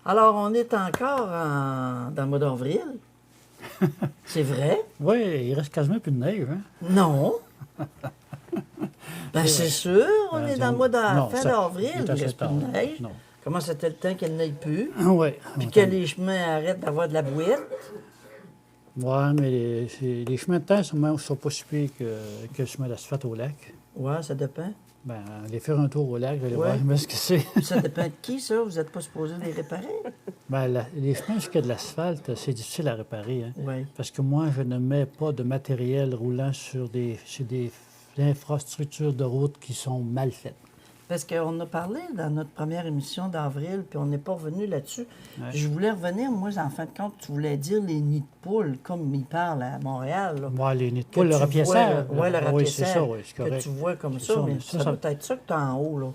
Alors, on est encore dans le mois d'avril. C'est vrai? Oui, il reste quasiment plus de neige, hein? Non. Ben, c'est sûr, on Ben, est dans le mois non, fin ça- d'avril, il est il assez reste plus tard. de neige. Non. Comment c'était le temps qu'il n'aille plus? Oui. Puis que les chemins arrêtent d'avoir de la bouette. Oui, mais les chemins de terre ne sont pas si pires que le chemin d'asphalte au lac. Ouais, ça dépend. Ben, aller faire un tour au lac, vous allez Ouais. voir ce que c'est. Ça dépend de qui, ça? Vous n'êtes pas supposé les réparer? Ben, les chemins jusqu'à de l'asphalte, c'est difficile à réparer. Hein? Oui. Parce que moi, je ne mets pas de matériel roulant sur des infrastructures de route qui sont mal faites. Parce qu'on a parlé dans notre première émission d'avril, puis on n'est pas revenu là-dessus. Ouais. Je voulais revenir, moi, en fin de compte, tu voulais dire les nids de poules, comme ils parlent à Montréal. Là. Moi, les nids de Que poule, le tu rapiesseur. vois, le Oui, c'est rapiesseur, ça, oui, c'est que correct. tu vois comme C'est ça, ça, mais mais ça, ça- peut être ça que tu as en haut, là.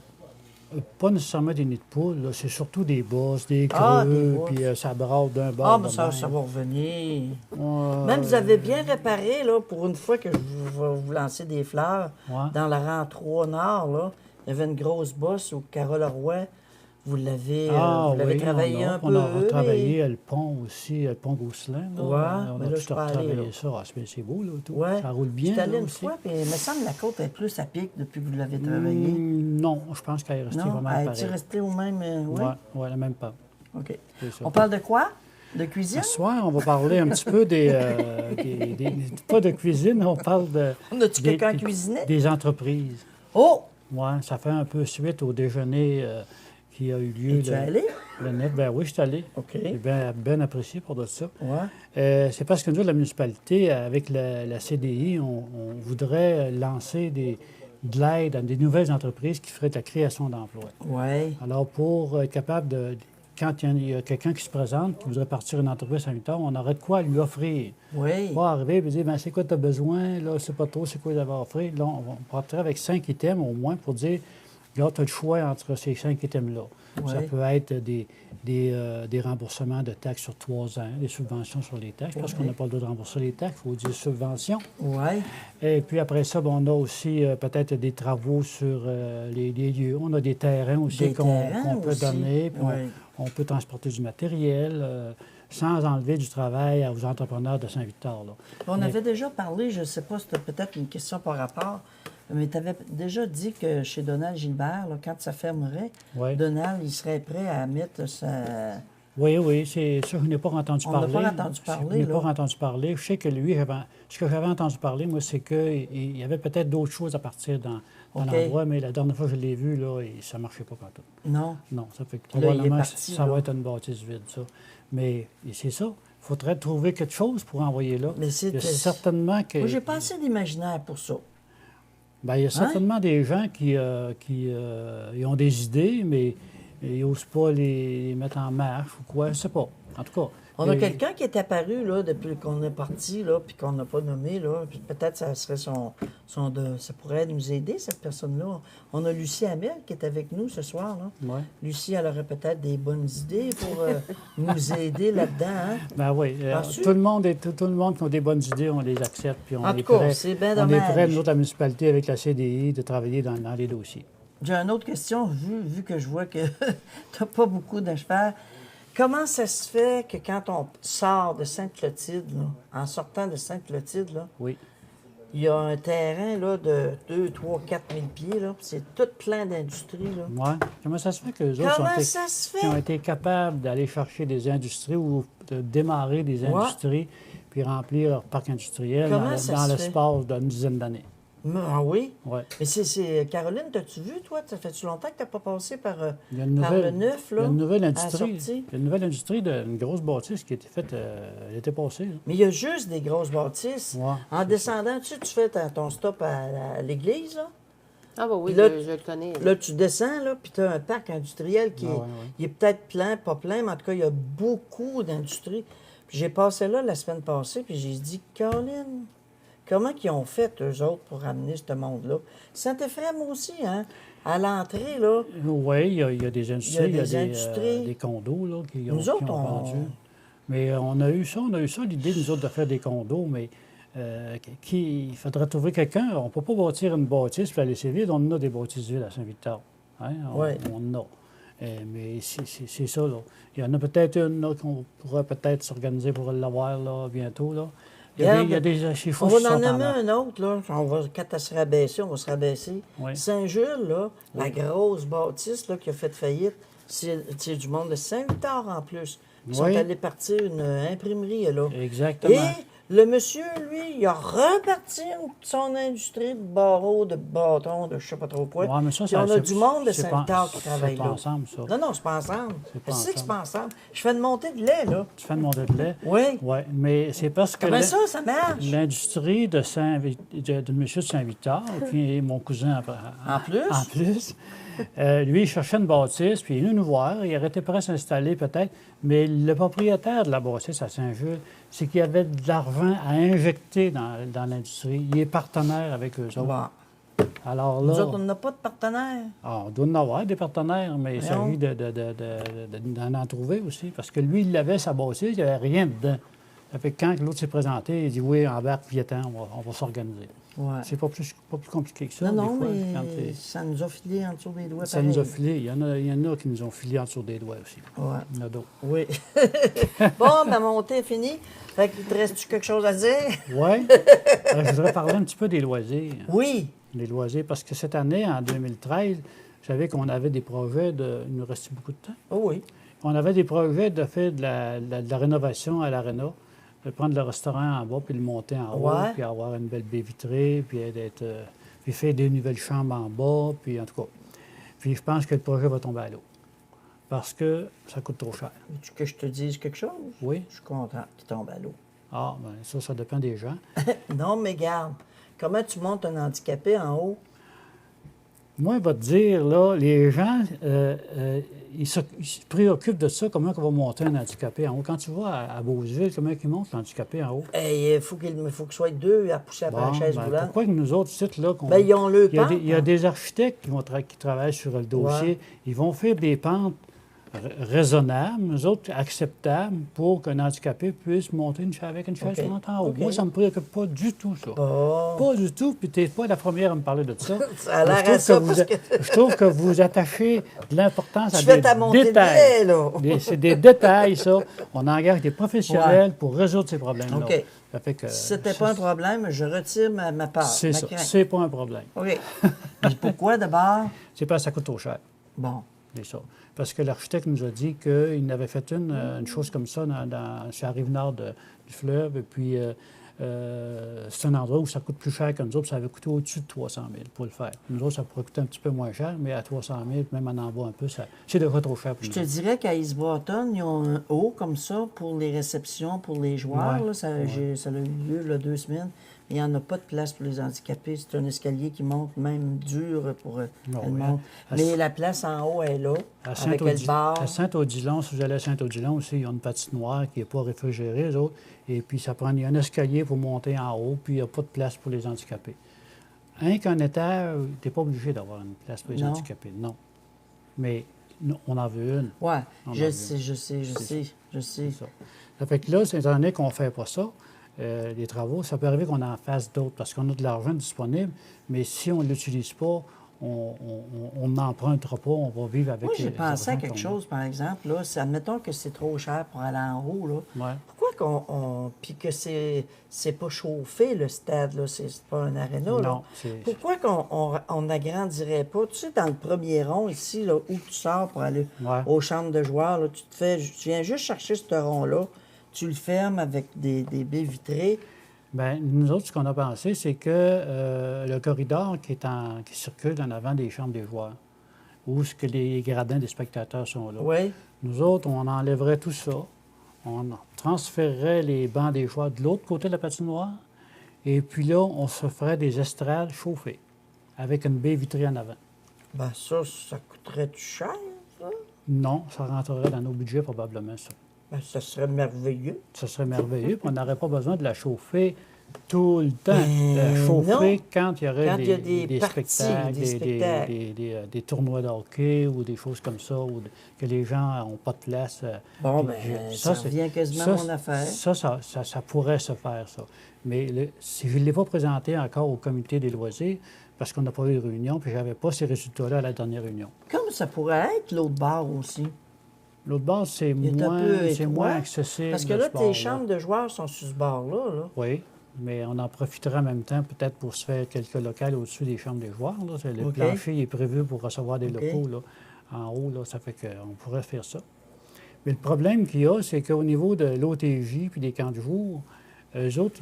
Pas nécessairement des nids de poule, là, c'est surtout des bosses, des creux, Ah, des bosses. puis ça brasse d'un bord. Ah, mais de ça même. va revenir. Ouais. Même vous avez bien réparé, là, pour une fois que je vais vous lancer des fleurs, Ouais. dans la rang 3 Nord, là, il y avait une grosse bosse au Carole Roy. Vous l'avez Oui, travaillé un peu. on a retravaillé mais- le pont aussi, le pont Gosselin. Là. Ouais, On mais a là, tout je peux aller, là. retravaillé ça. Ah, c'est beau, là, tout. Ouais. Ça roule bien. J'étais allé là, une aussi. fois, puis il me semble que la côte est plus à pic depuis que vous l'avez travaillé. Non, je pense qu'elle est restée Non? vraiment Es-tu pareille. resté au même... oui? Ouais, la même pas. OK. C'est ça. On parle de quoi? De cuisine? Ce soir, on va parler un petit peu pas de cuisine, on parle On a-tu des- quelqu'un cuisiné? des entreprises. Oh! Ouais, ça fait un peu suite au déjeuner qui a eu lieu. Es-tu allé? Le net. Ben oui, je suis allé. OK. J'ai bien apprécié pour de ça. Ouais. C'est parce que nous, la municipalité, avec la CDI, on voudrait lancer de l'aide à des nouvelles entreprises qui feraient de la création d'emplois. Ouais. Alors, pour être capable quand il y a quelqu'un qui se présente, qui voudrait partir une entreprise à Saint-Victor, on aurait de quoi lui offrir. Oui. Pas arriver et dire, ben, c'est quoi tu as besoin, là, c'est pas trop, c'est quoi tu as offrir. Là, on partirait avec 5 items au moins pour dire, là, tu as le choix entre ces 5 items-là. Ouais. Ça peut être des remboursements de taxes sur 3 ans, des subventions sur les taxes, parce qu'on n'a pas le droit de rembourser les taxes, il faut dire subventions. Ouais. Et puis après ça, ben, on a aussi peut-être des travaux sur les lieux. On a des terrains aussi Des qu'on terrains peut aussi. donner, puis Ouais. on peut transporter du matériel sans enlever du travail aux entrepreneurs de Saint-Victor. Là. On Mais- avait déjà parlé, je ne sais pas, c'était peut-être une question par rapport, mais tu avais déjà dit que chez Donald Gilbert, là, quand ça fermerait, Ouais. Donald, il serait prêt à mettre sa... Oui, c'est ça, je n'ai pas entendu On n'a parler. pas entendu parler, Je n'ai là. pas entendu parler. Je sais que lui, ce que j'avais entendu parler, moi, c'est qu'il y avait peut-être d'autres choses à partir dans OK. l'endroit, mais la dernière fois que je l'ai vu, là, ça ne marchait pas partout. Non. Non, ça fait que Là, il est probablement parti, ça là. va être une bâtisse vide, ça. Mais c'est ça. Il faudrait trouver quelque chose pour envoyer là. Mais c'est- Il y a certainement que. Moi, j'ai pas assez d'imaginaire pour ça. Ben, il y a certainement des gens qui ils ont des idées, mais ils n'osent pas les mettre en marche ou quoi. Je sais pas. En tout cas. On a quelqu'un qui est apparu là, depuis qu'on est parti, là, puis qu'on n'a pas nommé, là, puis peut-être ça serait ça pourrait nous aider, cette personne-là. On a Lucie Hamel qui est avec nous ce soir. Là. Ouais. Lucie, elle aurait peut-être des bonnes idées pour nous aider là-dedans. Hein? Ben oui. Penses-tu? Tout le monde qui a des bonnes idées, on les accepte. Puis on En est tout cas, prêt- c'est bien On est dommage. prêt, nous autres, la municipalité, avec la CDI, de travailler dans les dossiers. J'ai une autre question, vu que je vois que tu n'as pas beaucoup de cheval. Comment ça se fait que quand on sort de Sainte-Clotilde, là, en sortant de Sainte-Clotilde, là, Oui. il y a un terrain là, de 2, 3, 4 000 pieds, là, puis c'est tout plein d'industries. Là. Ouais. Comment ça se fait que les autres Comment ça se fait? qui ont été capables d'aller chercher des industries ou de démarrer des industries puis remplir leur parc industriel Comment ça dans se fait? l'espace d'une dizaine d'années? Ah oui? Ouais. Mais c'est Caroline, t'as-tu vu, toi? Ça fait-tu longtemps que t'as pas passé par, Il y a une par le neuf, il y là? a une nouvelle à la industrie. sortie? Il y a une nouvelle industrie d'une grosse bâtisse qui a été faite l'été passé. Là. Mais il y a juste des grosses bâtisses. Ouais, En descendant, tu fais ton stop à l'église, là. Ah, bah oui, Là, je le connais. Là, tu descends, là, puis tu as un parc industriel qui Ah est, ouais, ouais. il est peut-être plein, pas plein, mais en tout cas, il y a beaucoup d'industries. Puis j'ai passé là la semaine passée, puis j'ai dit, Caroline, comment ils ont fait, eux autres, pour ramener ce monde-là? Saint-Éphrem aussi, hein? À l'entrée, là, Oui, il y a des industries, Il y a des industries. des condos là, qui ont, Nous qui autres, ont on- vendu. Mais on a eu ça, l'idée, nous autres, de faire des condos, mais il faudrait trouver quelqu'un. On ne peut pas bâtir une bâtisse puis la laisser vide. On en a des bâtisses vides à Saint-Victor. Hein? Ouais. On en a. Mais c'est ça, là. Il y en a peut-être une là, qu'on pourrait peut-être s'organiser pour l'avoir là, bientôt. Là. Il y a des chiffres on qui va sont en nommer en un autre, là. Quand elle se rabaisser, on va se rabaisser. Oui. Saint-Jules, là, la Oui. grosse bâtisse là, qui a fait faillite, c'est du monde de Saint-Victor en plus. Ils sont Oui. allés partir une imprimerie, là. Exactement. Et le monsieur, lui, il a reparti son industrie de barreaux, de bâtons, de je sais pas trop quoi. Ouais, mais ça, Puis on a c'est- du monde de c'est Saint-Victor pas- qui travaille c'est pas là. ensemble, ça. Non, non, c'est pas ensemble. C'est pas Je sais que c'est ensemble. pas ensemble. Je fais une montée de lait, là. Tu fais une montée de lait? Oui. Oui, mais c'est parce que Comment ça marche? l'industrie de M. de Saint-Victor, qui est mon cousin En plus? en plus, lui, il cherchait une bâtisse, puis il est venu nous voir. Il aurait été prêt à s'installer peut-être, mais le propriétaire de la bâtisse à Saint-Jules, c'est qu'il y avait de l'argent à injecter dans l'industrie. Il est partenaire avec eux autres. Bon. Alors là, Nous autres, on n'a pas de partenaire. on doit en avoir des partenaires, mais il s'agit d'en trouver aussi. Parce que lui, il avait sa bâtisse, il n'y avait rien dedans. Ça fait que quand l'autre s'est présenté, il dit oui, embarque, viens-t'en, on va s'organiser. Ouais. C'est pas plus compliqué que ça. Non, des non, fois, mais quand ça nous a filé en dessous des doigts. ça nous a filé. Il y en a qui nous ont filé en dessous des doigts aussi. Ouais. Il y en a d'autres. Oui. Bon, ma montée est finie. Fait qu'il te reste quelque chose à dire? Oui. Je voudrais parler un petit peu des loisirs. Oui. Les loisirs, parce que cette année, en 2013, je savais qu'on avait des projets de... Il nous restait beaucoup de temps. Oh oui. On avait des projets de faire de la rénovation à l'aréna, de prendre le restaurant en bas puis le monter en haut, Ouais. puis avoir une belle baie vitrée, puis faire des nouvelles chambres en bas, puis en tout cas. Puis je pense que le projet va tomber à l'eau. Parce que ça coûte trop cher. Veux-tu que je te dise quelque chose? Oui. Je suis content qu'il tombe à l'eau. Ah, bien, ça dépend des gens. Non, mais garde. Comment tu montes un handicapé en haut? Moi, je vais te dire, là, les gens, ils se préoccupent de ça, comment on va monter un handicapé en haut. Quand tu vas à Beauceville, comment ils montent l'handicapé en haut? Il faut qu'il soit deux à pousser après la chaise Ben, roulante. pourquoi que nous autres, sites, là, Ben, ils ont le pente. il y a des architectes qui travaillent sur le dossier. Ouais. Ils vont faire des pentes raisonnables, nous autres acceptables, pour qu'un handicapé puisse monter avec une chaise OK. roulante en haut. OK. Moi, ça ne me préoccupe pas du tout, ça. Oh. Pas du tout, puis tu n'es pas la première à me parler de ça. Ça a l'air Je trouve à ça, que vous parce que- je trouve que vous attachez de l'importance à Tu fais des ta montée de détails. lait, là. C'est des détails, ça. On engage des professionnels pour résoudre ces problèmes-là. OK. Ça fait que, Si c'était pas un problème, je retire ma part. c'est ma ça. crainte. C'est pas un problème. OK. Mais pourquoi d'abord? C'est parce que ça coûte trop cher. Bon. C'est ça. Parce que l'architecte nous a dit qu'il avait fait une chose comme ça sur la rive nord du fleuve. Et puis, c'est un endroit où ça coûte plus cher que nous autres. Ça avait coûté au-dessus de 300 000 pour le faire. Nous autres, ça pourrait coûter un petit peu moins cher, mais à 300 000, même en bas un peu, c'est déjà trop cher pour Je nous te autres. dirais qu'à East Boston, ils ont un haut comme ça pour les réceptions, pour les joueurs. Ouais. Là. Ça a eu lieu là, 2 semaines. Il n'y en a pas de place pour les handicapés. C'est un escalier qui monte même dur pour Non, elle oui. monte. Mais la place en haut est là, avec le bar. À Saint-Odilon, si vous allez à Saint-Odilon aussi, il y a une patinoire qui n'est pas réfrigérée, eux autres. Et puis, il y a un escalier pour monter en haut, puis il n'y a pas de place pour les handicapés. Rien qu'un étage, tu n'es pas obligé d'avoir une place pour les Non. handicapés, non. Mais on en veut une. Oui, On en je veut. sais. C'est ça. Ça fait que là, étant donné qu'on ne fait pas ça, les travaux, ça peut arriver qu'on en fasse d'autres parce qu'on a de l'argent disponible, mais si on ne l'utilise pas, on n'empruntera pas, on va vivre avec Moi, j'ai les pensé à argents quelque qu'on a. chose, par exemple. Là, admettons que c'est trop cher pour aller en haut. Là. Ouais. Pourquoi puis que c'est pas chauffé, le stade, là, c'est pas un aréna, là. Non, c'est... Pourquoi qu'on n'agrandirait pas? Tu sais, dans le premier rond, ici, là, où tu sors pour aller Ouais. aux chambres de joueurs, là, tu viens juste chercher ce rond-là, tu le fermes avec des baies vitrées. Bien, nous autres, ce qu'on a pensé, c'est que le corridor qui circule en avant des chambres des joueurs, où ce que les gradins des spectateurs sont là, Oui. nous autres, on enlèverait tout ça, on transférerait les bancs des joueurs de l'autre côté de la patinoire, et puis là, on se ferait des estrades chauffées, avec une baie vitrée en avant. Ben ça coûterait-tu cher, ça? Non, ça rentrerait dans nos budgets probablement, ça. Ben, ça serait merveilleux. Ça serait merveilleux, puis on n'aurait pas besoin de la chauffer tout le temps. Ben, La chauffer non. quand il y aurait Quand il y a des parties, spectacles, des spectacles. des tournois de hockey ou des choses comme ça, que les gens n'ont pas de place. Bon, Puis ben, ça c'est- revient quasiment à mon affaire. Ça pourrait se faire, ça. Mais si je ne l'ai pas présenté encore au comité des loisirs, parce qu'on n'a pas eu de réunion, puis je n'avais pas ces résultats-là à la dernière réunion. Comme ça pourrait être l'autre bar aussi. L'autre base, c'est Il est un peu étroit, moins accessible. Parce que là, tes chambres de joueurs sont sur ce bar-là. Là. Oui, mais on en profitera en même temps peut-être pour se faire quelques locales au-dessus des chambres des joueurs. Là. Le OK. plancher est prévu pour recevoir des OK. locaux là, en haut, là, ça fait qu'on pourrait faire ça. Mais le problème qu'il y a, c'est qu'au niveau de l'OTJ puis des camps de jour, eux autres,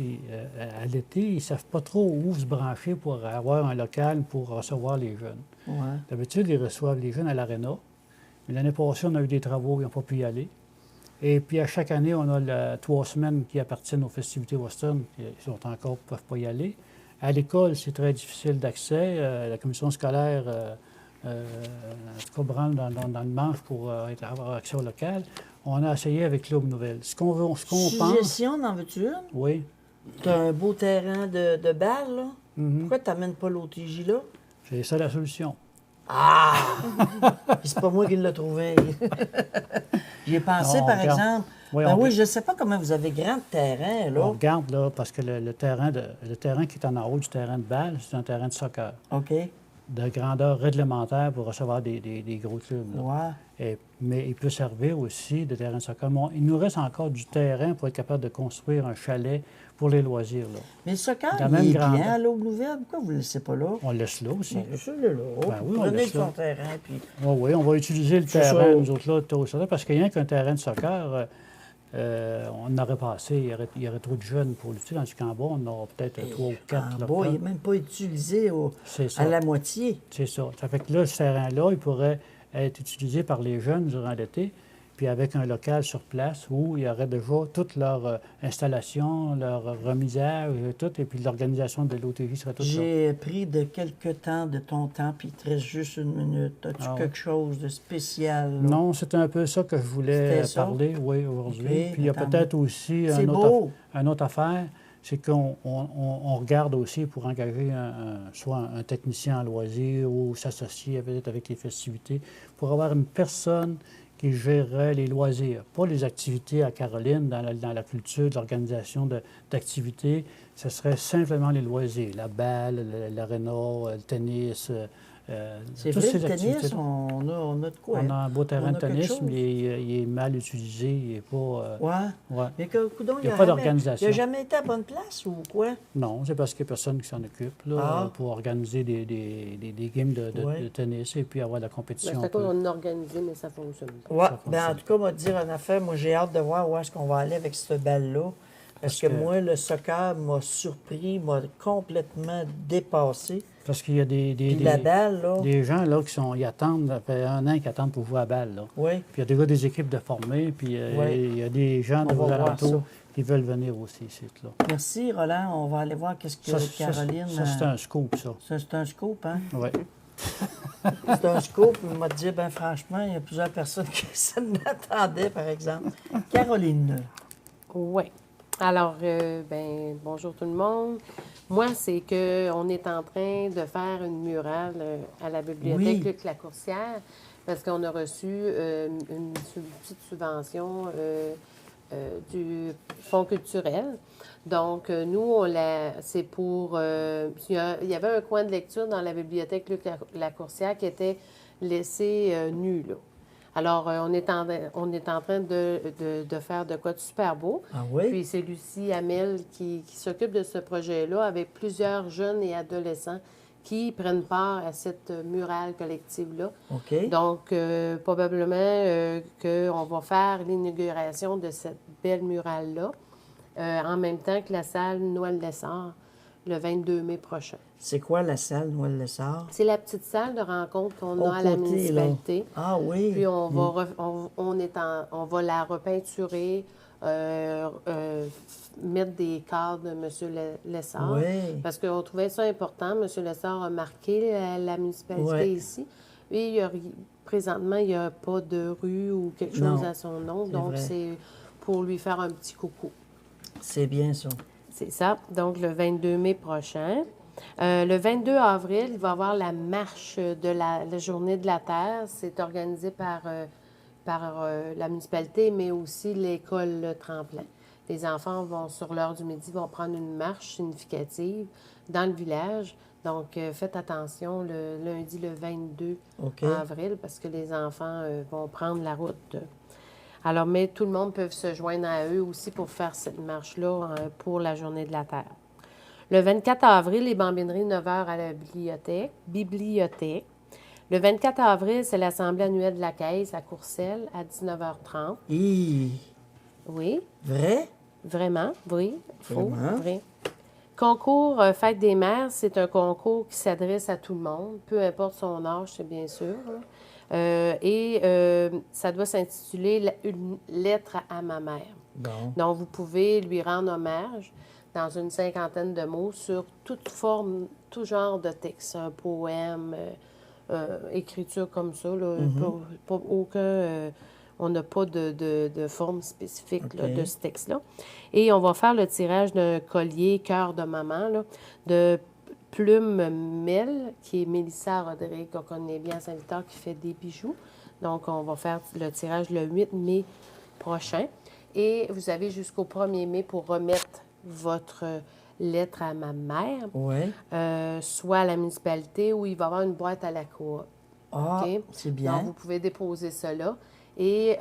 à l'été, ils ne savent pas trop où se brancher pour avoir un local pour recevoir les jeunes. Ouais. D'habitude, ils reçoivent les jeunes à l'aréna. Mais l'année passée, on a eu des travaux, ils n'ont pas pu y aller. Et puis, à chaque année, on a 3 semaines qui appartiennent aux festivités western, qui sont encore, ne peuvent pas y aller. À l'école, c'est très difficile d'accès. La commission scolaire, en tout cas, branle dans le manche pour avoir accès au local. On a essayé avec Club Nouvelle. Ce qu'on pense... Suggestion, n'en veux-tu une? Oui. Tu as un beau terrain de balle, là. Mhm. Pourquoi tu n'amènes pas l'OTJ là? C'est ça la solution. Ah! Puis c'est pas moi qui l'ai trouvé. J'y ai pensé, Non, par regarde. exemple. Oui, Ben on- oui, je ne sais pas comment vous avez grand terrain, On là. regarde, là, parce que le terrain qui est en haut du terrain de balle, c'est un terrain de soccer. OK. De grandeur réglementaire pour recevoir des gros clubs. Là. Ouais. Mais il peut servir aussi de terrain de soccer. Bon, il nous reste encore du terrain pour être capable de construire un chalet pour les loisirs. Là. Mais le soccer, La il même est grandeur. bien à l'Aube Nouvelle. Pourquoi vous ne le laissez pas là? On le laisse là aussi. Ben, laissez-le là. Ben oui, on Prenez laisse son là. terrain, puis... Oui, on va utiliser le C'est terrain, ça. nous autres, là, tôt ça, parce qu'il n'y a qu'un terrain de soccer. On aurait passé, il y aurait trop de jeunes pour l'utiliser. Tandis qu'en bas, on aura peut-être 3 ou 4. En bas, il n'est même pas utilisé C'est ça. à la moitié. C'est ça. Ça fait que là, ce terrain-là, il pourrait être utilisé par les jeunes durant l'été, puis avec un local sur place où il y aurait déjà toute leur installation, leur remisage, tout, et puis l'organisation de l'OTJ serait tout là. J'ai pris de quelques temps de ton temps, puis il te reste juste une minute. As-tu Ah ouais. quelque chose de spécial? Là? Non, c'est un peu ça que je voulais C'était ça? parler, oui, aujourd'hui. OK, Puis il y a attends. peut-être aussi C'est beau. une autre affaire, c'est qu'on regarde aussi pour engager soit un technicien en loisir ou s'associer peut-être avec les festivités, pour avoir une personne qui gérerait les loisirs, pas les activités à Caroline, dans la culture de l'organisation d'activités. Ce serait simplement les loisirs, la balle, l'aréna, le tennis. C'est toutes vrai, ces le tennis, activités-là. on a de quoi? On a un beau terrain On de a quelque tennis, chose. mais il est mal utilisé. Il n'est pas. Ouais. Ouais. Mais que, coudonc, Il y a pas d'organisation. Il n'a jamais été à bonne place ou quoi? Non, c'est parce qu'il n'y a personne qui s'en occupe là, Ah. pour organiser des games Ouais. de tennis et puis avoir de la Ben, compétition. c'est à cause qu'on a organisé, mais ça fonctionne pas. Ouais. Ça Ben, en fonctionne. tout cas, moi, te dire une affaire, moi, j'ai hâte de voir où est-ce qu'on va aller avec cette balle-là. Parce que moi, le soccer m'a surpris, m'a complètement dépassé. Parce qu'il y a Puis la balle, là, des gens là, ils attendent, ça fait 1 an qu'ils attendent pour jouer à la balle. Là. oui. Puis il y a déjà des équipes de formées, puis Ouais. il y a des gens de On vos va voir alentours ça. qui veulent venir aussi ici. Là. Merci, Roland. On va aller voir qu'est-ce que Caroline... Ça, c'est un scoop, ça. Ça, c'est un scoop, hein? Oui. C'est un scoop. Il m'a dit, ben franchement, il y a plusieurs personnes qui se m'attendaient, par exemple. Caroline. Oui. Alors, bonjour tout le monde. Moi, c'est qu'on est en train de faire une murale à la bibliothèque Oui. Luc Lacourcière parce qu'on a reçu une petite subvention du Fonds culturel. Donc, nous, c'est pour... il y avait un coin de lecture dans la bibliothèque Luc Lacourcière qui était laissé nu, là. Alors, on est en train de faire de quoi de super beau. Ah oui? Puis c'est Lucie Hamel qui s'occupe de ce projet-là avec plusieurs jeunes et adolescents qui prennent part à cette murale collective-là. OK. Donc, probablement qu'on va faire l'inauguration de cette belle murale-là en même temps que la salle Noël Lessard, le 22 mai prochain. C'est quoi la salle Noël Lessard? C'est la petite salle de rencontre qu'on Au a à la côté, municipalité. là. Ah oui. Puis on va la repeinturer, mettre des cadres de M. Lessard. Oui. Parce qu'on trouvait ça important. M. Lessard a marqué la municipalité Ouais. ici. Et présentement, il n'y a pas de rue ou quelque Non, chose à son nom. c'est Donc, vrai. c'est pour lui faire un petit coucou. C'est bien ça. C'est ça. Donc, le 22 mai prochain. Le 22 avril, il va y avoir la marche de la Journée de la Terre. C'est organisé par la municipalité, mais aussi l'école Le Tremplin. Les enfants vont, sur l'heure du midi, vont prendre une marche significative dans le village. Donc, faites attention le lundi, le 22 OK. avril, parce que les enfants vont prendre la route. Alors, mais tout le monde peut se joindre à eux aussi pour faire cette marche-là pour la Journée de la Terre. Le 24 avril, les bambineries, 9 h à la bibliothèque. Le 24 avril, c'est l'Assemblée annuelle de la Caisse à Courcelles à 19h30. Hi. Oui, Vrai? vraiment, oui, faux, Vraiment? vrai. Concours Fête des mères, c'est un concours qui s'adresse à tout le monde, peu importe son âge, c'est bien sûr. Ça doit s'intituler Une lettre à ma mère. Bon. Donc, vous pouvez lui rendre hommage dans une 50aine de mots sur toute forme, tout genre de texte, un poème, écriture comme ça. Là, pas aucun, on n'a pas de forme spécifique là, OK. de ce texte-là. Et on va faire le tirage d'un collier cœur de maman là, de Plume Mel, qui est Mélissa Rodrigue, qu'on connaît bien à Saint-Victor, qui fait des bijoux. Donc, on va faire le tirage le 8 mai prochain. Et vous avez jusqu'au 1er mai pour remettre votre lettre à ma mère, Oui. soit à la municipalité ou il va y avoir une boîte à la coop. Ah, OK? c'est bien. Donc, vous pouvez déposer cela. Et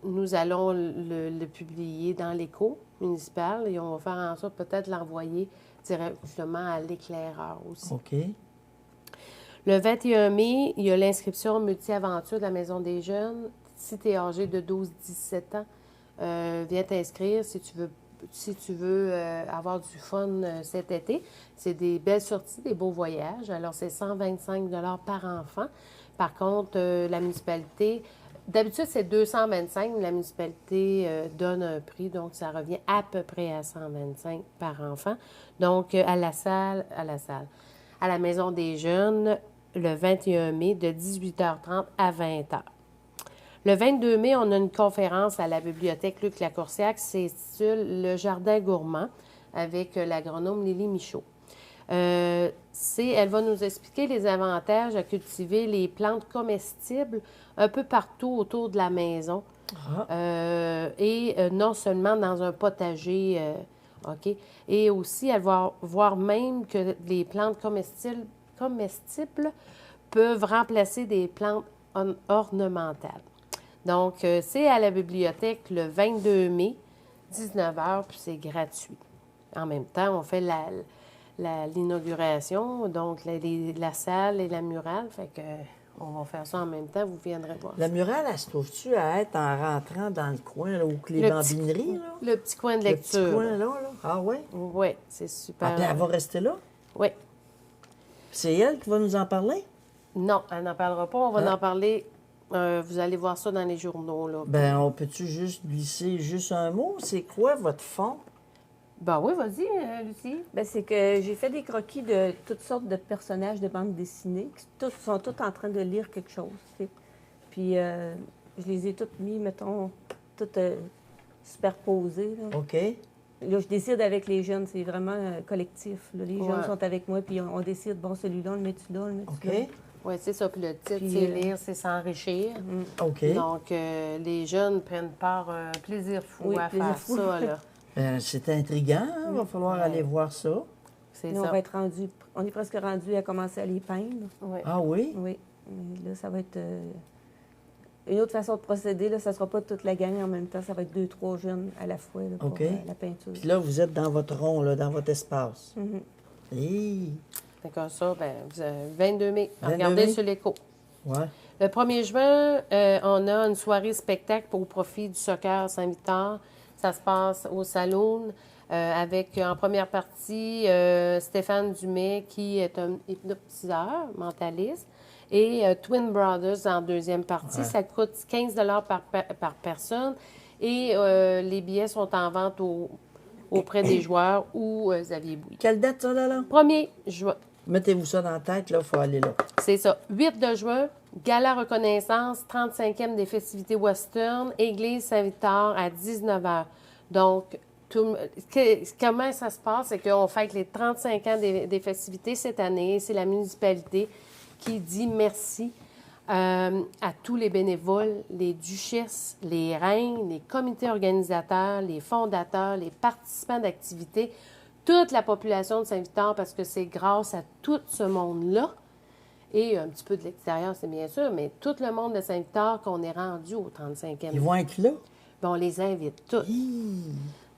nous allons le publier dans l'écho municipal et on va faire en sorte peut-être l'envoyer directement à l'éclaireur aussi. OK. Le 21 mai, il y a l'inscription multi-aventure de la Maison des Jeunes. Si tu es âgé de 12-17 ans, viens t'inscrire si tu veux avoir du fun cet été. C'est des belles sorties, des beaux voyages. Alors, c'est 125 par enfant. Par contre, la municipalité, d'habitude, c'est 225. La municipalité donne un prix, donc ça revient à peu près à 125 par enfant. Donc, à la Maison des Jeunes, le 21 mai, de 18h30 à 20h. Le 22 mai, on a une conférence à la bibliothèque Luc Lacourcière qui s'intitule « Le jardin gourmand » avec l'agronome Lily Michaud. Elle va nous expliquer les avantages à cultiver les plantes comestibles un peu partout autour de la maison. Non seulement dans un potager, OK? Et aussi, elle va voir même que les plantes comestibles peuvent remplacer des plantes ornementales. Donc, c'est à la bibliothèque le 22 mai, 19h, puis c'est gratuit. En même temps, on fait l'inauguration, donc la salle et la murale. Fait que on va faire ça en même temps, vous viendrez voir. La murale, elle se trouve-tu à être en rentrant dans le coin, là, où que les bambineries, là? Le petit coin de lecture. Le petit coin, là? Ah oui? Oui, c'est super. Ah, puis elle va rester là? Oui. C'est elle qui va nous en parler? Non, elle n'en parlera pas. On va en parler. Vous allez voir ça dans les journaux, là. Ben, on peut-tu juste glisser juste un mot? C'est quoi votre fond? Ben oui, vas-y, Lucie. Bien, c'est que j'ai fait des croquis de toutes sortes de personnages de bande dessinée qui sont tous en train de lire quelque chose. Tu sais. Puis, je les ai toutes mis, mettons, toutes superposées. Là. OK. Là, je décide avec les jeunes, c'est vraiment collectif. Là. Les jeunes Ouais. sont avec moi, puis on décide, bon, celui-là, on le met-tu là, on le met-tu là. OK. Oui, c'est ça. Puis le titre, Puis, c'est lire, c'est s'enrichir. OK. Donc, les jeunes prennent part plaisir fou Oui, à plaisir faire fou. ça, là. Ben, c'est intriguant, hein? Il va falloir aller voir ça. C'est Là, ça. on va être rendu, on est presque rendu à commencer à les peindre. Oui. Ah oui? Oui. Mais là, ça va être une autre façon de procéder. Là, ça ne sera pas toute la gang en même temps. Ça va être 2-3 jeunes à la fois là, pour OK. la peinture. Puis là, vous êtes dans votre rond, là, dans votre espace. Mhm. Hey. Fait comme ça, ben, 22 mai. 22 Regardez mai? sur l'écho. Ouais. Le 1er juin, on a une soirée spectacle au profit du Soccer Saint-Victor. Ça se passe au Saloon avec, en première partie, Stéphane Dumais, qui est un hypnotiseur, mentaliste, et Twin Brothers en deuxième partie. Ouais. Ça coûte 15 par personne et les billets sont en vente auprès des joueurs ou Xavier Bouy. Quelle date, ça, là? 1er juin. Mettez-vous ça dans la tête, là, il faut aller là. C'est ça. 8 de juin, gala reconnaissance, 35e des festivités western, Église Saint-Victor à 19h. Donc, comment ça se passe? C'est qu'on fête les 35 ans des festivités cette année. C'est la municipalité qui dit merci à tous les bénévoles, les duchesses, les reines, les comités organisateurs, les fondateurs, les participants d'activités. toute la population de Saint-Victor, parce que c'est grâce à tout ce monde-là, et un petit peu de l'extérieur, c'est bien sûr, mais tout le monde de Saint-Victor qu'on est rendu au 35e. Ils vont être là? Bien, on les invite tous.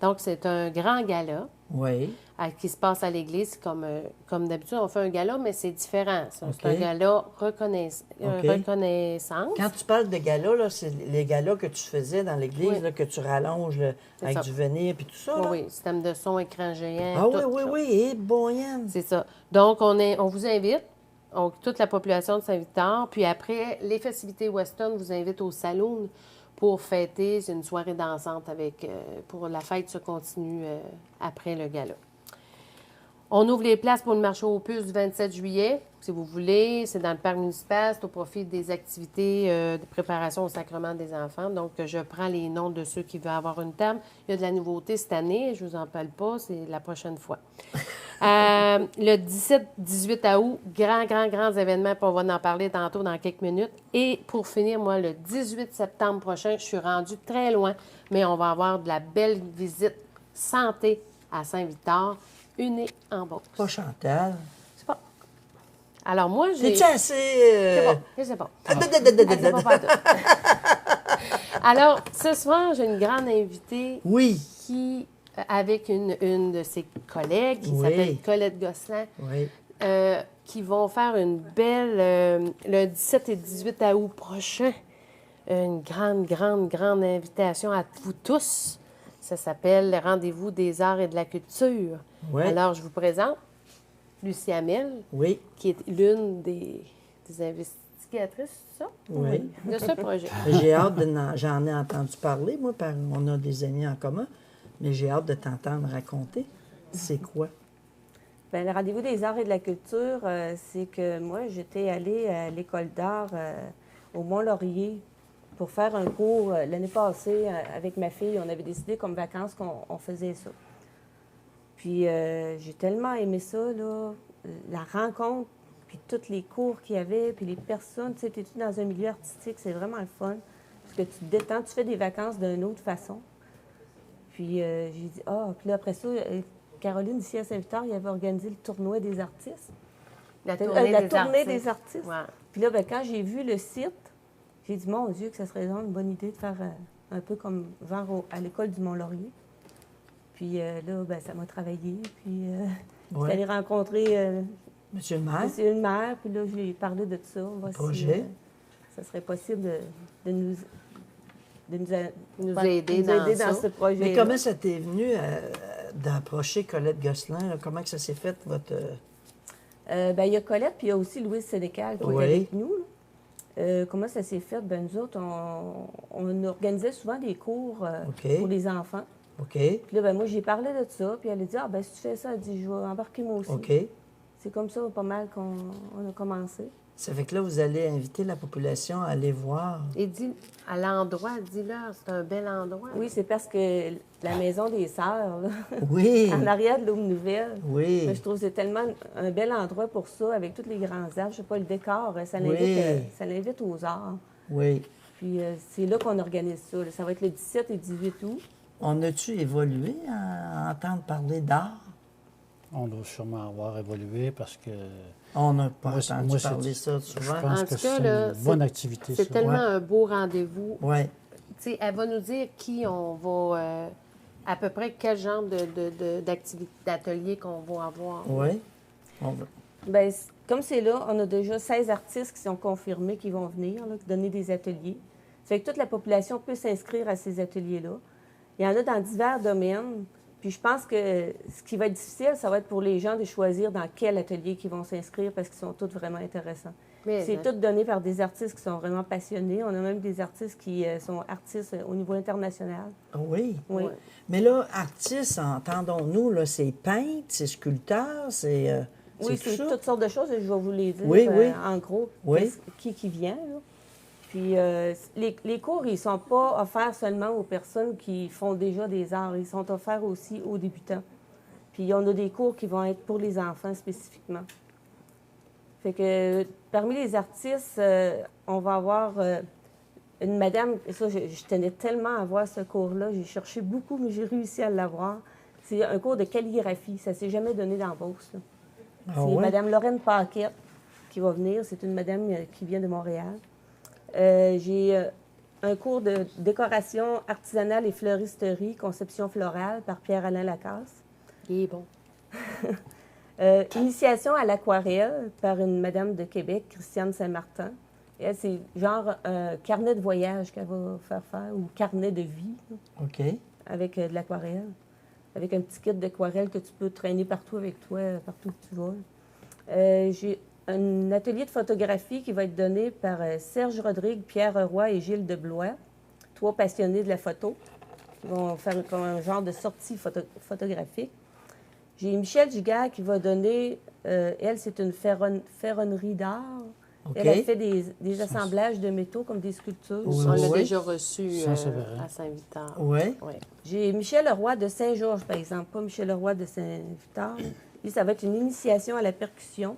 Donc, c'est un grand gala Oui. qui se passe à l'église. Comme d'habitude, on fait un gala, mais c'est différent. C'est OK. un gala OK. reconnaissance. Quand tu parles de galas, là, c'est les galas que tu faisais dans l'église, Oui. là, que tu rallonges là, C'est avec ça. du venir puis tout ça. Oui, là? oui, système de son, écran géant. Ah tout, oui, oui, là. oui. Et Boyan. C'est ça. Donc, on vous invite, donc, toute la population de Saint-Victor. Puis après, les festivités Weston vous invitent au Saloon pour fêter. C'est une soirée dansante pour la fête se continue après le gala. On ouvre les places pour le marché aux puces du 27 juillet, si vous voulez. C'est dans le parc municipal. C'est au profit des activités de préparation au sacrement des enfants. Donc, je prends les noms de ceux qui veulent avoir une table. Il y a de la nouveauté cette année. Je ne vous en parle pas. C'est la prochaine fois. Le 17-18 août, grands événements. Puis on va en parler tantôt dans quelques minutes. Et pour finir, moi, le 18 septembre prochain, je suis rendue très loin, mais on va avoir de la belle visite santé à Saint-Victor. Une en Beauce. Pas Chantal. C'est pas. Alors, moi, j'ai. T'es-tu assez. C'est bon, je sais pas. Ah, C'est pas partout. Alors, ce soir, j'ai une grande invitée Oui. qui, avec une de ses collègues, qui Oui. s'appelle Colette Gosselin, Oui. qui vont faire une belle, le 17 et 18 août prochain, une grande invitation à vous tous. Ça s'appelle le Rendez-vous des arts et de la culture. Oui. Alors, je vous présente Lucie Hamel, Oui. qui est l'une des investigatrices, c'est ça? Oui. De ce projet. J'ai hâte j'en ai entendu parler, moi, on a des amis en commun, mais j'ai hâte de t'entendre raconter. C'est quoi? Bien, le Rendez-vous des arts et de la culture, c'est que moi, j'étais allée à l'école d'art au Mont-Laurier pour faire un cours l'année passée avec ma fille. On avait décidé comme vacances qu'on faisait ça. Puis j'ai tellement aimé ça, là, la rencontre, puis tous les cours qu'il y avait, puis les personnes. Tu sais, tu es dans un milieu artistique, c'est vraiment le fun. Parce que tu te détends, tu fais des vacances d'une autre façon. Puis j'ai dit, puis là, après ça, Caroline, ici à Saint-Victor, il avait organisé le tournoi des artistes. La tournée des artistes. Ouais. Puis là, quand j'ai vu le site, j'ai dit, mon Dieu, que ça serait vraiment une bonne idée de faire un peu comme genre à l'école du Mont-Laurier. Puis là, ça m'a travaillé. Puis j'étais allée rencontrer Monsieur le maire? monsieur le maire. Puis là, je lui ai parlé de tout ça. On va Projet. ça serait possible de nous aider dans ça. ce projet. Mais comment ça t'est venu d'approcher Colette Gosselin? Là? Comment que ça s'est fait, votre... Il y a Colette, puis il y a aussi Louise Sénécal qui Oui. est avec nous. Là. Comment ça s'est fait? Nous autres, on organisait souvent des cours OK. pour les enfants. OK. Puis là, moi, j'ai parlé de ça, puis elle a dit, si tu fais ça, elle dit, je vais embarquer moi aussi. OK. C'est comme ça, pas mal qu'on a commencé. Ça fait que là, vous allez inviter la population à aller voir. Et dis, à l'endroit, dis-leur, c'est un bel endroit. Oui, c'est parce que la maison des Sœurs, là, Oui. en arrière de l'Aube Nouvelle, Oui. je trouve que c'est tellement un bel endroit pour ça, avec tous les grands arbres. Je sais pas, le décor, ça Oui. l'invite aux arts. Oui. Puis c'est là qu'on organise ça. Là. Ça va être le 17 et 18 août. On a-tu évolué à entendre parler d'art? On doit sûrement avoir évolué parce que On n'a pas Moi, c'est- entendu moi, c'est- parler ça je souvent. pense En que tout cas, c'est là, une bonne activité. C'est ça. tellement Ouais. un beau rendez-vous. Oui. Tu sais, elle va nous dire qui on va... à peu près quel genre d'atelier qu'on va avoir. Oui. On va- Bien, comme c'est là, on a déjà 16 artistes qui sont confirmés qui vont venir, là, donner des ateliers. Ça fait que toute la population peut s'inscrire à ces ateliers-là. Il y en a dans divers domaines. Puis je pense que ce qui va être difficile, ça va être pour les gens de choisir dans quel atelier ils vont s'inscrire parce qu'ils sont tous vraiment intéressants. Mais, C'est tout donné par des artistes qui sont vraiment passionnés. On a même des artistes qui sont artistes au niveau international. Oui. Oui. Ouais. Mais là, artiste, entendons-nous, là, c'est peintre, c'est sculpteur, c'est Oui, tout c'est ça? toutes sortes de choses et je vais vous les dire Oui, oui. en gros Oui. qui vient. Là. Puis les cours, ils ne sont pas offerts seulement aux personnes qui font déjà des arts. Ils sont offerts aussi aux débutants. Puis on a des cours qui vont être pour les enfants spécifiquement. Fait que parmi les artistes, on va avoir une madame, et ça, je tenais tellement à voir ce cours-là. J'ai cherché beaucoup, mais j'ai réussi à l'avoir. C'est un cours de calligraphie. Ça ne s'est jamais donné dans Beauce, là. Ah C'est ouais? Mme Lorraine Paquette qui va venir. C'est une madame qui vient de Montréal. J'ai un cours de décoration artisanale et fleuristerie, conception florale par Pierre-Alain Lacasse. Il est bon. Initiation à l'aquarelle par une madame de Québec, Christiane Saint-Martin. Et elle, c'est genre un carnet de voyage qu'elle va faire, ou carnet de vie, là, OK. avec de l'aquarelle. Avec un petit kit d'aquarelle que tu peux traîner partout avec toi, partout où tu vas. J'ai un atelier de photographie qui va être donné par Serge Rodrigue, Pierre Roy et Gilles Deblois, 3 passionnés de la photo. Ils vont faire comme un genre de sortie photographique. J'ai Michel Giguère qui va donner, elle, c'est une ferronnerie d'art. OK. Elle fait des assemblages de métaux comme des sculptures. Oui, On l'a oui. déjà reçu Saint-Séverin. à Saint-Victor. Oui. Oui. J'ai Michel Leroy de Saint-Georges, par exemple, pas Michel Leroy de Saint-Victor. Lui, ça va être une initiation à la percussion,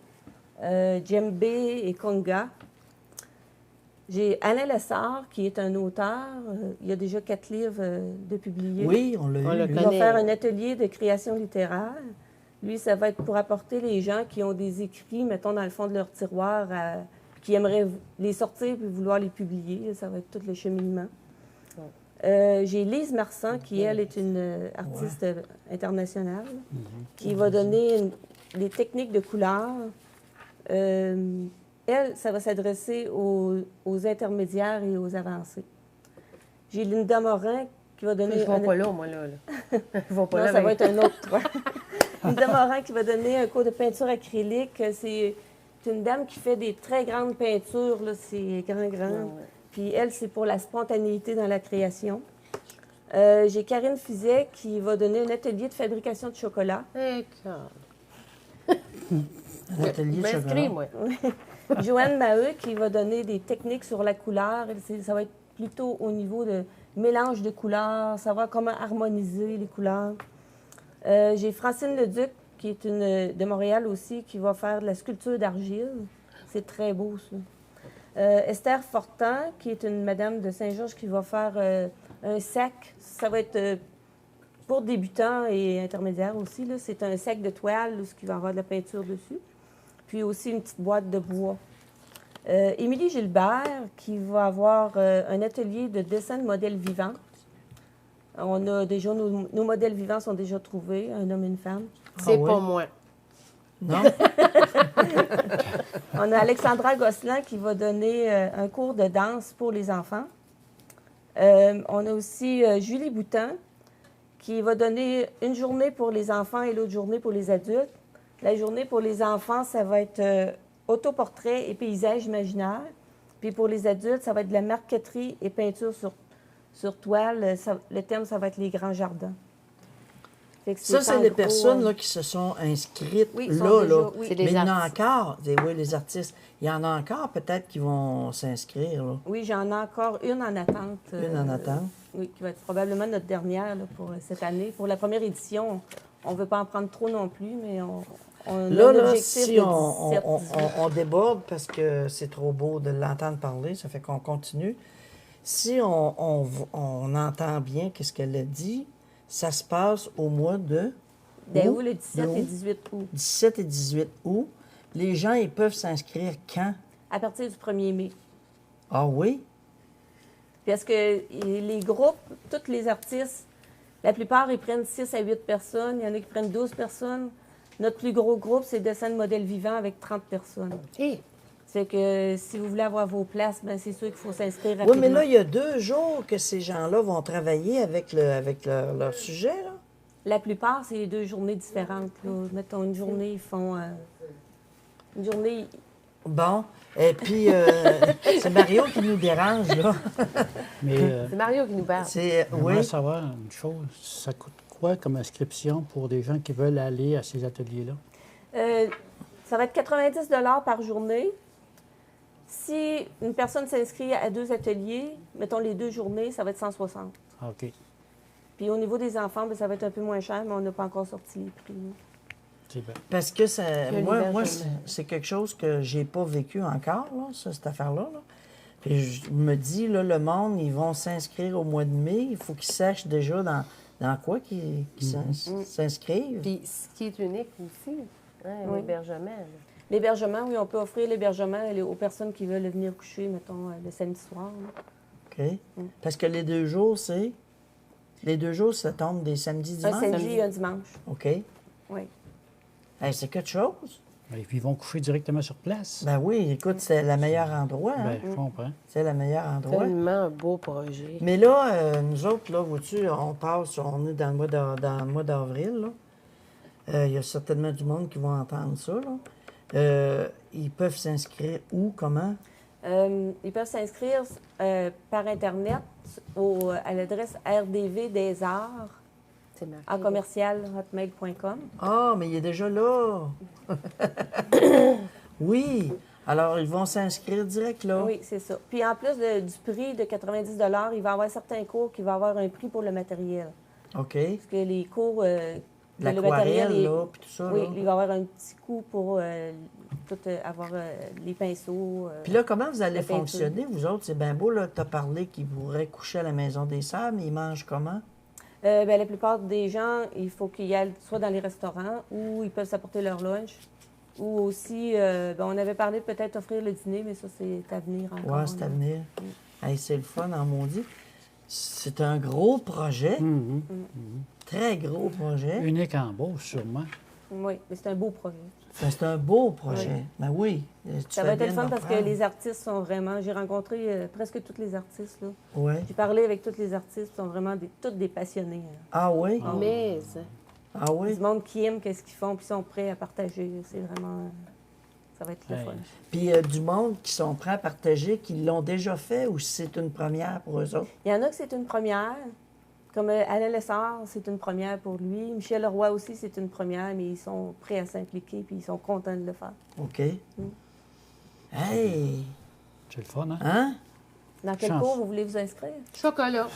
djembé et conga. J'ai Alain Lessard, qui est un auteur. Il y a déjà 4 livres de publiés. Oui, on l'a On eu. le lui. Il va connaît. faire un atelier de création littéraire. Lui, ça va être pour apporter les gens qui ont des écrits, mettons, dans le fond de leur tiroir, qui aimeraient les sortir puis vouloir les publier. Ça va être tout le cheminement. J'ai Lise Marsan, qui, elle, est une artiste internationale, qui va donner des techniques de couleur. Elle, ça va s'adresser aux intermédiaires et aux avancés. J'ai Linda Morin, qui va donner... Je ne vais pas là, moi, là. Je vais pas Non, là ça va avec- être un autre. Ouais. Linda Morin qui va donner un cours de peinture acrylique. C'est une dame qui fait des très grandes peintures, là. C'est grand. Ouais. Puis elle, c'est pour la spontanéité dans la création. J'ai Karine Fizet qui va donner un atelier de fabrication de chocolat. Écoute. Un atelier de M'inscris, chocolat. moi. Joanne Maheu qui va donner des techniques sur la couleur. Ça va être plutôt au niveau de mélange de couleurs, savoir comment harmoniser les couleurs. J'ai Francine Leduc, qui est une de Montréal aussi, qui va faire de la sculpture d'argile. C'est très beau, ça. Esther Fortin, qui est une madame de Saint-Georges, qui va faire un sac. Ça va être pour débutants et intermédiaires aussi, là. C'est un sac de toile, là, ce qui va avoir de la peinture dessus. Puis aussi une petite boîte de bois. Émilie Gilbert, qui va avoir un atelier de dessin de modèles vivants. On a déjà, nos modèles vivants sont déjà trouvés, un homme et une femme. C'est oui? pas moi. Non? On a Alexandra Gosselin qui va donner un cours de danse pour les enfants. On a aussi Julie Boutin qui va donner une journée pour les enfants et l'autre journée pour les adultes. La journée pour les enfants, ça va être autoportrait et paysage imaginaire. Puis pour les adultes, ça va être de la marqueterie et peinture sur toile. Le thème, ça va être les grands jardins. Fait que Ça, c'est en les gros, personnes là, qui se sont inscrites Oui, ils sont là. déjà- là. oui. C'est les Mais il y en a artistes. encore. Oui, les artistes. Il y en a encore peut-être qui vont s'inscrire. Là. Oui, j'en ai encore une en attente. Une en attente. Oui, qui va être probablement notre dernière là, pour cette année. Pour la première édition, on ne veut pas en prendre trop non plus, mais on a Là, un là, objectif si de on, 17, on- 18. on déborde parce que c'est trop beau de l'entendre parler, ça fait qu'on continue. Si on entend bien qu'est-ce qu'elle a dit, ça se passe au mois de D'août, le 17 D'août. et 18 août. 17 et 18 août. Les gens, ils peuvent s'inscrire quand? À partir du 1er mai. Ah oui? Parce que les groupes, tous les artistes, la plupart, ils prennent 6 à 8 personnes. Il y en a qui prennent 12 personnes. Notre plus gros groupe, c'est Dessin de modèle vivant avec 30 personnes. Hé, C'est que si vous voulez avoir vos places, ben c'est sûr qu'il faut s'inscrire Oui, rapidement. mais là, il y a 2 jours que ces gens-là vont travailler avec leur sujet, là. La plupart, c'est 2 journées différentes. Là. Mettons, une journée, ils font... une journée... Bon. Et puis, c'est Mario qui nous dérange, là. Mais c'est Mario qui nous parle. C'est, j'aimerais oui. savoir une chose. Ça coûte quoi comme inscription pour des gens qui veulent aller à ces ateliers-là? Ça va être 90 par journée. Si une personne s'inscrit à 2 ateliers, mettons les 2 journées, ça va être 160. Ah, OK. Puis au niveau des enfants, bien, ça va être un peu moins cher, mais on n'a pas encore sorti les prix. C'est bien. Parce que ça, Le moi, l'hiver, c'est quelque chose que j'ai pas vécu encore, là, cette affaire-là. Là. Puis je me dis, là, le monde, ils vont s'inscrire au mois de mai. Il faut qu'ils sachent déjà dans quoi qui s'inscrivent? Puis, ce qui est unique aussi, hein, Oui. l'hébergement. là. L'hébergement, oui, on peut offrir l'hébergement aux personnes qui veulent venir coucher, mettons, le samedi soir. Là. OK. Parce que les 2 jours, c'est... Les 2 jours, ça tombe des samedis, Un dimanches? samedi et un dimanche. OK. Oui. Hey, c'est quelque chose. Et puis, ils vont coucher directement sur place. Ben oui, écoute, c'est le meilleur endroit. Hein? Ben, je comprends. C'est le meilleur endroit. Tellement un beau projet. Mais là, nous autres, là, vois-tu, on est dans le mois d'avril, là. Il y a certainement du monde qui va entendre ça, là. Ils peuvent s'inscrire où, comment? Ils peuvent s'inscrire par Internet à l'adresse RDV des Arts C'est marqué. à commercial.hotmail.com. Ah, mais il est déjà là! Oui! Alors, ils vont s'inscrire direct là. Oui, c'est ça. Puis en plus du prix de 90 il va y avoir certains cours qui vont avoir un prix pour le matériel. OK. Parce que les cours, le L'aquarelle, est- là, puis tout ça, oui, là. il va y avoir un petit coût pour avoir les pinceaux. Puis là, comment vous allez la peinture. fonctionner, vous autres? C'est bien beau, là, tu as parlé qu'ils pourraient coucher à la Maison des Sœurs, mais ils mangent comment? Ben, la plupart des gens, il faut qu'ils aillent soit dans les restaurants ou ils peuvent s'apporter leur lunch. Ou aussi, on avait parlé de peut-être offrir le dîner, mais ça, c'est à venir encore. Ouais, c'est à là. venir. Hey, c'est le fun, en maudit. C'est un gros projet, Mhm. très gros projet. Unique en Beauce, sûrement. Oui, mais c'est un beau projet. Ben, c'est un beau projet. Ben oui. Ça va être le fun parce que les artistes sont vraiment... J'ai rencontré presque tous les artistes, là. Oui. J'ai parlé avec tous les artistes, ils sont vraiment tous des passionnés. Hein. Ah oui? Mais, Ah oui? Du monde qui aime qu'est-ce qu'ils font, puis sont prêts à partager. C'est vraiment... Ça va être le Hey. fun. Puis du monde qui sont prêts à partager, qui l'ont déjà fait ou c'est une première pour eux autres? Il y en a que c'est une première. Comme Alain Lessard, c'est une première pour lui. Michel Leroy aussi, c'est une première, mais ils sont prêts à s'impliquer puis ils sont contents de le faire. OK. Hey! C'est le fun, hein? Hein? Dans quel Chance. cours vous voulez vous inscrire? chocolat.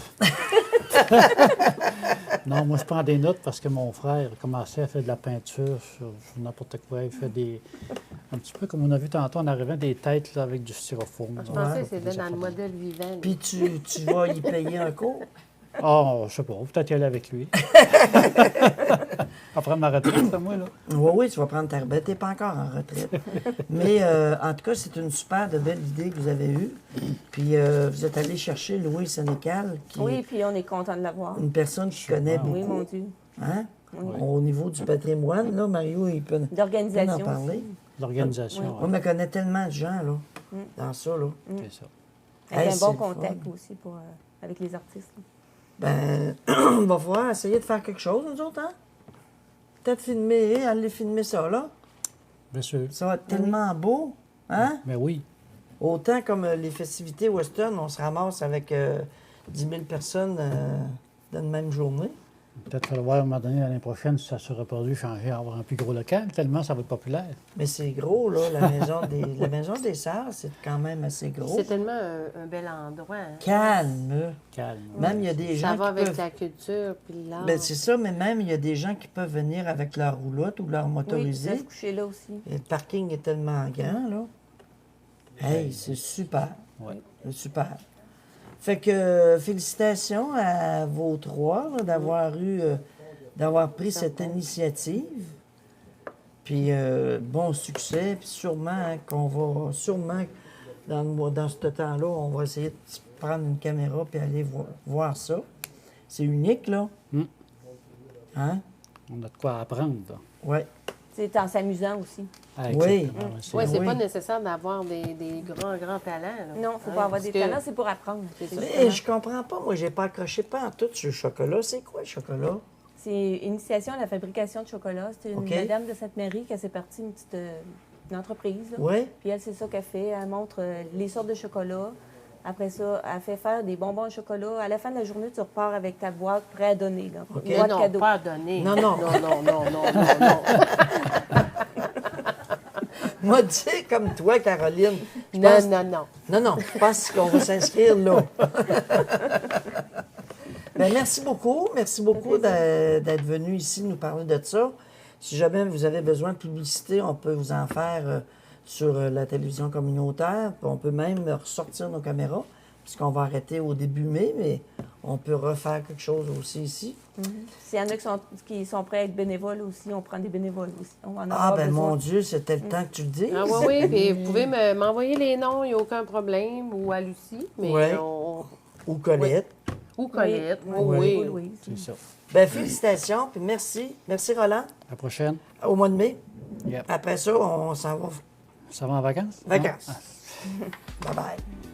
Non, moi, je prends des notes parce que mon frère a commencé à faire de la peinture sur n'importe quoi. Il fait un petit peu comme on a vu tantôt en arrivant, des têtes là, avec du styrofoam. Je pensais que c'était dans le modèle vivant. Puis tu vas y payer un cours? Ah, je sais pas, peut-être y aller avec lui. Après ma retraite, moi, là. Oui, oui, tu vas prendre ta retraite. Tu n'es pas encore en retraite. Mais en tout cas, c'est une super de belle idée que vous avez eue. Puis vous êtes allé chercher Louis Sénécal, qui Oui, est puis on est content de l'avoir. une personne qui connaît beaucoup. Oui, mon Dieu. Hein? Oui. Au niveau du patrimoine, là, Mario, il peut en D'organisation. parler. aussi. L'organisation, Moi, ouais, je connais tellement de gens, là, dans ça, là. c'est ça. Avec Hey, un c'est bon le contact fun. aussi avec les artistes. là. Ben, on va pouvoir essayer de faire quelque chose, nous autres, hein? Peut-être filmer, aller filmer ça, là. Bien sûr. Ça va être tellement beau, hein? Mais oui. Autant comme les festivités western, on se ramasse avec 10 000 personnes dans une même journée. Peut-être qu'il va falloir, à un moment donné, l'année prochaine, si ça se reproduit, changer, avoir un plus gros local, tellement ça va être populaire. Mais c'est gros, là, la maison des Sœurs, c'est quand même assez gros. C'est tellement un bel endroit. Hein. Calme. Calme. Même, il y a des gens Ça va qui avec peuvent... la culture puis l'art. Ben, c'est ça, mais même, il y a des gens qui peuvent venir avec leur roulotte ou leur Oui, ils motorisé. peuvent coucher là aussi. Et le parking est tellement grand, là. Hey, c'est super. Ouais. C'est super. Fait que félicitations à vous trois là, d'avoir pris cette initiative. Puis bon succès. Puis sûrement qu'on va, dans ce temps-là, on va essayer de prendre une caméra puis aller voir ça. C'est unique, là. Hein? On a de quoi apprendre, là. Oui. C'est en s'amusant aussi. Ah, Oui. exactement, ouais, Oui, c'est Oui. pas nécessaire d'avoir des grands talents. Là. Non, il ne faut Hein, pas avoir parce des que- talents, c'est pour apprendre. C'est ça. Mais je comprends pas. Moi, j'ai pas accroché pas en tout sur le chocolat. C'est quoi le chocolat? C'est initiation à la fabrication de chocolat. C'est une OK. madame de Sainte-Marie qui s'est partie une petite une entreprise. là. Oui? Puis elle, c'est ça qu'elle fait. Elle montre les sortes de chocolat. Après ça, elle fait faire des bonbons au chocolat. À la fin de la journée, tu repars avec ta boîte prête à donner. Là. OK. Une boîte non, cadeau. pas à donner. Non, non. Non, non, non, non, non, non. Moi, tu sais, comme toi, Caroline. je Non, pense- non, non. Non, non, je pense qu'on va s'inscrire là. Ben, merci beaucoup. Merci beaucoup d'être venu ici nous parler de ça. Si jamais vous avez besoin de publicité, on peut vous en faire sur la télévision communautaire. Puis on peut même ressortir nos caméras parce qu'on va arrêter au début mai, mais on peut refaire quelque chose aussi ici. S'il y en a qui sont prêts à être bénévoles aussi, on prend des bénévoles aussi. On va en Ah, avoir ben besoin. mon Dieu, c'était le temps que tu le dises. Ah oui, puis vous pouvez m'envoyer les noms, il n'y a aucun problème, ou à Lucie, mais Ouais. on... Ou Colette. Ou Colette, Oui, oui. oui, Oui. Louise. C'est ça. Ben félicitations, puis merci. Merci, Roland. À la prochaine. Au mois de mai. Yep. Après ça, on s'en va Ça va en vacances? vacances. Ah. Bye-bye.